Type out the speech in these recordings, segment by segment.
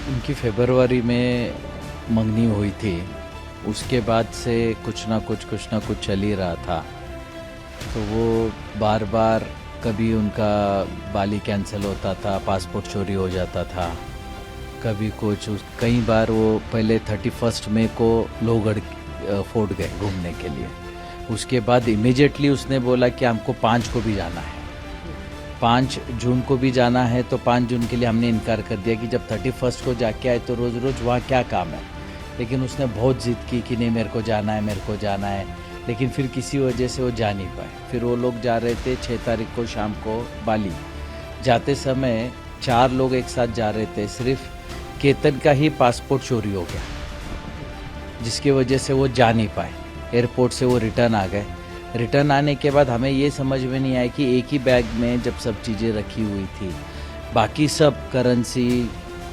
उनकी फरवरी में मंगनी हुई थी। उसके बाद से कुछ ना कुछ चल ही रहा था। तो वो बार बार कभी उनका बाली कैंसिल होता था, पासपोर्ट चोरी हो जाता था, कभी कई बार वो पहले 31 मई को लोहगढ़ फोर्ट गए घूमने के लिए। उसके बाद इमीडिएटली उसने बोला कि हमको 5 को भी जाना है, 5 जून को भी जाना है। तो 5 जून के लिए हमने इनकार कर दिया कि जब 31 को जाके आए तो रोज़ रोज़ वहाँ क्या काम है। लेकिन उसने बहुत ज़िद की कि नहीं मेरे को जाना है, मेरे को जाना है। लेकिन फिर किसी वजह से वो जा नहीं पाए। फिर वो लोग जा रहे थे 6 तारीख को शाम को बाली। जाते समय 4 लोग एक साथ जा रहे थे, सिर्फ केतन का ही पासपोर्ट चोरी हो गया, जिसकी वजह से वो जा नहीं पाए। एयरपोर्ट से वो रिटर्न आ गए। रिटर्न आने के बाद हमें ये समझ में नहीं आया कि एक ही बैग में जब सब चीज़ें रखी हुई थी, बाकी सब करेंसी,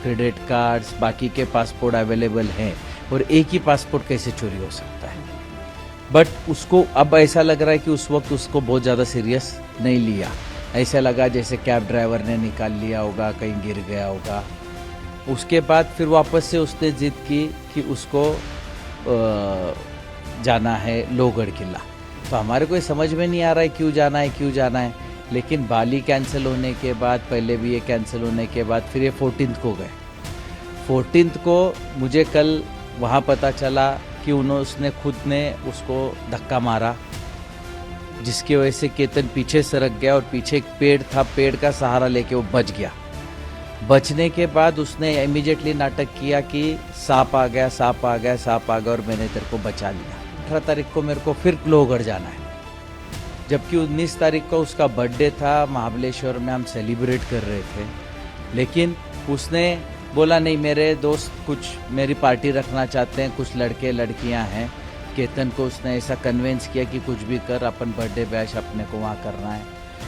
क्रेडिट कार्ड्स, बाकी के पासपोर्ट अवेलेबल हैं, और एक ही पासपोर्ट कैसे चोरी हो सकता है। बट उसको अब ऐसा लग रहा है कि उस वक्त उसको बहुत ज़्यादा सीरियस नहीं लिया। ऐसा लगा जैसे कैब ड्राइवर ने निकाल लिया होगा, कहीं गिर गया होगा। उसके बाद फिर वापस से उसने ज़िद की कि उसको जाना है लोहगढ़ किला। तो हमारे को समझ में नहीं आ रहा है क्यों जाना है। लेकिन बाली कैंसिल होने के बाद, पहले भी ये कैंसिल होने के बाद, फिर ये 14 को गए। 14 को मुझे कल वहाँ पता चला कि उसने खुद ने उसको धक्का मारा, जिसकी वजह से केतन पीछे सरक गया और पीछे एक पेड़ था, पेड़ का सहारा लेके वो बच गया। बचने के बाद उसने इमीडिएटली नाटक किया कि सांप आ गया और मैंने तेरे को बचा लिया। 18 तारीख को मेरे को फिर लोहगढ़ जाना है, जबकि 19 तारीख को उसका बर्थडे था। महाबलेश्वर में हम सेलिब्रेट कर रहे थे। लेकिन उसने बोला नहीं, मेरे दोस्त कुछ मेरी पार्टी रखना चाहते हैं, कुछ लड़के लड़कियां हैं। केतन को उसने ऐसा कन्वेंस किया कि कुछ भी कर, अपन बर्थडे बैश अपने को वहाँ करना है।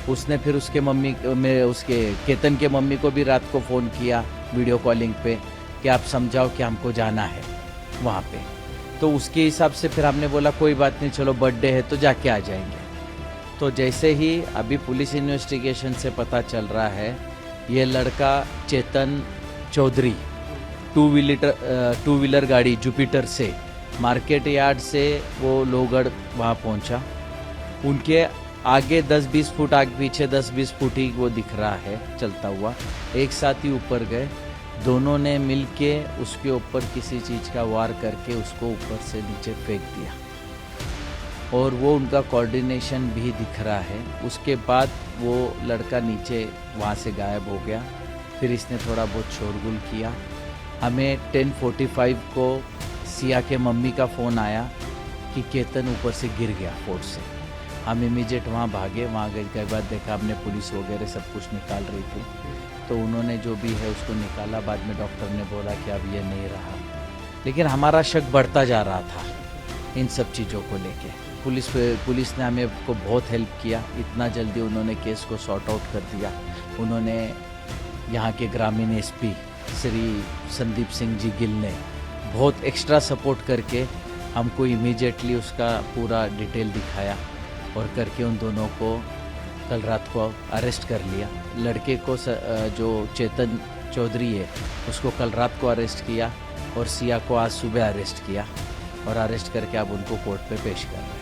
उसने फिर उसके केतन के मम्मी को भी रात को फ़ोन किया वीडियो कॉलिंग पे कि आप समझाओ कि हमको जाना है वहाँ पे। तो उसके हिसाब से फिर हमने बोला कोई बात नहीं, चलो बर्थडे है तो जाके आ जाएंगे। तो जैसे ही अभी पुलिस इन्वेस्टिगेशन से पता चल रहा है, ये लड़का चेतन चौधरी टू व्हीलर गाड़ी जुपिटर से मार्केट यार्ड से वो लोहगढ़ वहाँ पहुँचा। उनके आगे 10-20 फुट, आगे पीछे 10-20 फुट ही वो दिख रहा है चलता हुआ। एक साथ ही ऊपर गए, दोनों ने मिलके उसके ऊपर किसी चीज़ का वार करके उसको ऊपर से नीचे फेंक दिया, और वो उनका कोऑर्डिनेशन भी दिख रहा है। उसके बाद वो लड़का नीचे वहाँ से गायब हो गया। फिर इसने थोड़ा बहुत शोरगुल किया। हमें 10:45 को सिया के मम्मी का फ़ोन आया कि केतन ऊपर से गिर गया फोर्ट से। हम इमीडिएट वहाँ भागे। वहाँ गए के बाद देखा हमने पुलिस वगैरह सब कुछ निकाल रही थी। तो उन्होंने जो भी है उसको निकाला। बाद में डॉक्टर ने बोला कि अब ये नहीं रहा। लेकिन हमारा शक बढ़ता जा रहा था इन सब चीज़ों को लेके। पुलिस ने हमें को बहुत हेल्प किया। इतना जल्दी उन्होंने केस को सॉर्ट आउट कर दिया। उन्होंने यहाँ के ग्रामीण एसपी श्री संदीप सिंह जी गिल ने बहुत एक्स्ट्रा सपोर्ट करके हमको इमीडिएटली उसका पूरा डिटेल दिखाया, और करके उन दोनों को कल रात को अरेस्ट कर लिया। लड़के को जो चेतन चौधरी है उसको कल रात को अरेस्ट किया, और सिया को आज सुबह अरेस्ट किया, और अरेस्ट करके अब उनको कोर्ट पे पेश कर रहे हैं।